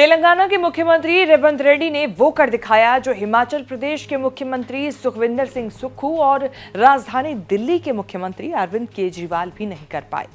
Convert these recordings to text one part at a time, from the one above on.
तेलंगाना के मुख्यमंत्री रेवंत रेड्डी ने वो कर दिखाया जो हिमाचल प्रदेश के मुख्यमंत्री सुखविंदर सिंह सुक्खू और राजधानी दिल्ली के मुख्यमंत्री अरविंद केजरीवाल भी नहीं कर पाए।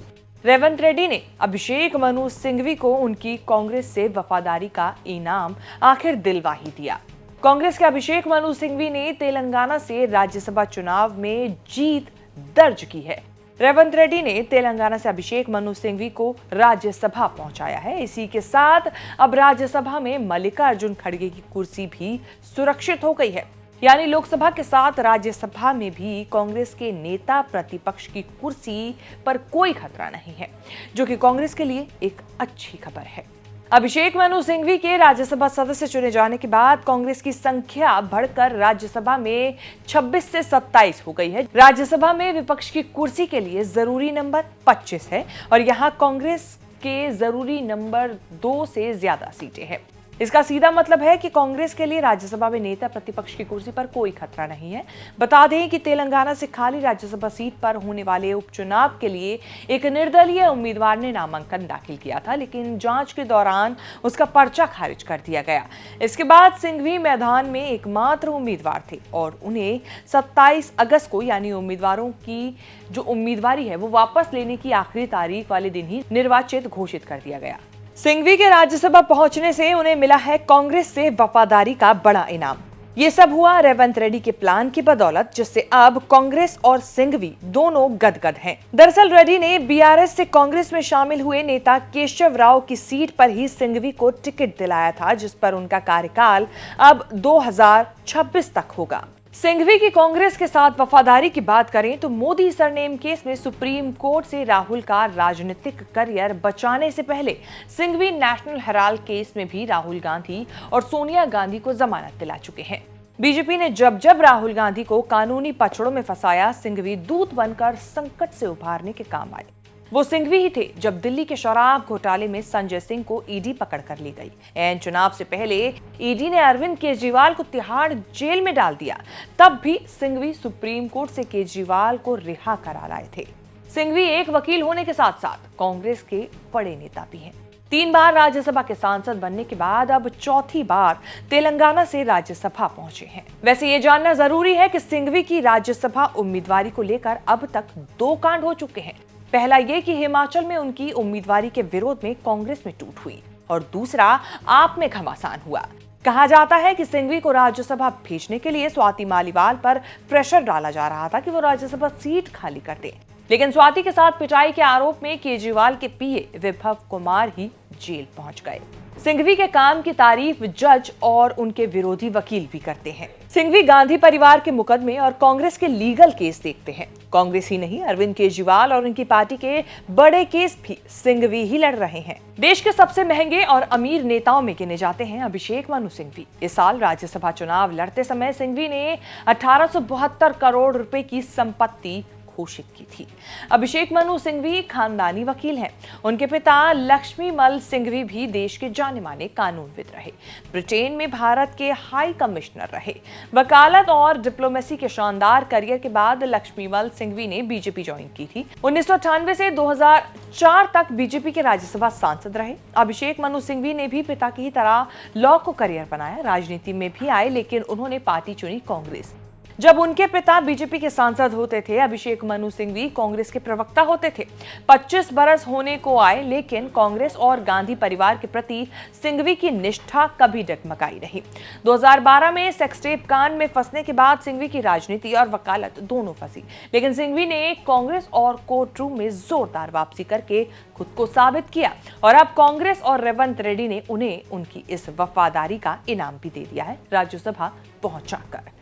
रेवंत रेड्डी ने अभिषेक मनु सिंघवी को उनकी कांग्रेस से वफादारी का इनाम आखिर दिलवा ही दिया। कांग्रेस के अभिषेक मनु सिंघवी ने तेलंगाना से राज्यसभा चुनाव में जीत दर्ज की है। रेवंत रेड्डी ने तेलंगाना से अभिषेक मनु सिंघवी को राज्यसभा पहुंचाया है। इसी के साथ अब राज्यसभा में मल्लिकार्जुन खड़गे की कुर्सी भी सुरक्षित हो गई है। यानी लोकसभा के साथ राज्यसभा में भी कांग्रेस के नेता प्रतिपक्ष की कुर्सी पर कोई खतरा नहीं है, जो कि कांग्रेस के लिए एक अच्छी खबर है। अभिषेक मनु सिंघवी के राज्यसभा सदस्य चुने जाने के बाद कांग्रेस की संख्या बढ़कर राज्यसभा में 26 से 27 हो गई है। राज्यसभा में विपक्ष की कुर्सी के लिए जरूरी नंबर 25 है और यहां कांग्रेस के जरूरी नंबर 2 से ज्यादा सीटें हैं। इसका सीधा मतलब है कि कांग्रेस के लिए राज्यसभा में नेता प्रतिपक्ष की कुर्सी पर कोई खतरा नहीं है। बता दें कि तेलंगाना से खाली राज्यसभा सीट पर होने वाले उपचुनाव के लिए एक निर्दलीय उम्मीदवार ने नामांकन दाखिल किया था, लेकिन जांच के दौरान उसका पर्चा खारिज कर दिया गया। इसके बाद सिंघवी मैदान में एकमात्र उम्मीदवार थे और उन्हें 27 अगस्त को यानी उम्मीदवारों की जो उम्मीदवारी है वो वापस लेने की आखिरी तारीख वाले दिन ही निर्वाचित घोषित कर दिया गया। सिंघवी के राज्यसभा पहुंचने से उन्हें मिला है कांग्रेस से वफादारी का बड़ा इनाम। ये सब हुआ रेवंत रेड्डी के प्लान की बदौलत, जिससे अब कांग्रेस और सिंघवी दोनों गदगद हैं। दरअसल रेड्डी ने बीआरएस से कांग्रेस में शामिल हुए नेता केशव राव की सीट पर ही सिंघवी को टिकट दिलाया था, जिस पर उनका कार्यकाल अब 2026 तक होगा। सिंघवी की कांग्रेस के साथ वफादारी की बात करें तो मोदी सरनेम केस में सुप्रीम कोर्ट से राहुल का राजनीतिक करियर बचाने से पहले सिंघवी नेशनल हेराल्ड केस में भी राहुल गांधी और सोनिया गांधी को जमानत दिला चुके हैं। बीजेपी ने जब जब राहुल गांधी को कानूनी पचड़ों में फंसाया, सिंघवी दूत बनकर संकट से उभारने के काम आए। वो सिंघवी ही थे जब दिल्ली के शराब घोटाले में संजय सिंह को ईडी पकड़ कर ले गई। एन चुनाव से पहले ईडी ने अरविंद केजरीवाल को तिहाड़ जेल में डाल दिया। तब भी सिंघवी सुप्रीम कोर्ट से केजरीवाल को रिहा करा लाए थे। सिंघवी एक वकील होने के साथ साथ कांग्रेस के बड़े नेता भी हैं। 3 बार राज्यसभा के सांसद बनने के बाद अब चौथी बार तेलंगाना से राज्यसभा पहुंचे हैं। वैसे ये जानना जरूरी है कि सिंघवी की राज्यसभा उम्मीदवारी को लेकर अब तक 2 कांड हो चुके हैं। पहला ये कि हिमाचल में उनकी उम्मीदवारी के विरोध में कांग्रेस में टूट हुई और दूसरा आप में घमासान हुआ। कहा जाता है कि सिंघवी को राज्यसभा भेजने के लिए स्वाति मालीवाल पर प्रेशर डाला जा रहा था कि वो राज्यसभा सीट खाली कर दे, लेकिन स्वाति के साथ पिटाई के आरोप में केजरीवाल के पीए विभव कुमार ही जेल पहुंच गए। सिंघवी के काम की तारीफ जज और उनके विरोधी वकील भी करते हैं। सिंघवी गांधी परिवार के मुकदमे और कांग्रेस के लीगल केस देखते हैं। कांग्रेस ही नहीं, अरविंद केजरीवाल और उनकी पार्टी के बड़े केस भी सिंघवी ही लड़ रहे हैं। देश के सबसे महंगे और अमीर नेताओं में गिने जाते हैं अभिषेक मनु सिंघवी। इस साल राज्यसभा चुनाव लड़ते समय सिंघवी ने 1872 करोड़ रुपए की संपत्ति घोषित की थी। अभिषेक मनु सिंघवी खानदानी वकील हैं। उनके पिता लक्ष्मीमल सिंघवी भी देश के जाने माने कानूनविद रहे। ब्रिटेन में भारत के हाई कमिश्नर रहे। वकालत और डिप्लोमेसी के शानदार करियर के बाद लक्ष्मीमल सिंघवी ने बीजेपी ज्वाइन की थी। 1998 से 2004 तक बीजेपी के राज्यसभा सांसद रहे। अभिषेक मनु सिंघवी ने भी पिता की ही तरह लॉ को करियर बनाया। राजनीति में भी आए, लेकिन उन्होंने पार्टी चुनी कांग्रेस। जब उनके पिता बीजेपी के सांसद होते थे, अभिषेक मनु सिंघवी कांग्रेस के प्रवक्ता होते थे। 25 बरस होने को आए, लेकिन कांग्रेस और गांधी परिवार के प्रति सिंघवी की निष्ठा कभी डगमगाई नहीं। 2012 में सेक्स टेप कांड में फंसने के बाद सिंघवी की राजनीति और वकालत दोनों फंसी, लेकिन सिंघवी ने कांग्रेस और कोर्ट रूम में जोरदार वापसी करके खुद को साबित किया और अब कांग्रेस और रेवंत रेड्डी ने उन्हें उनकी इस वफादारी का इनाम भी दे दिया है, राज्यसभा पहुंचाकर।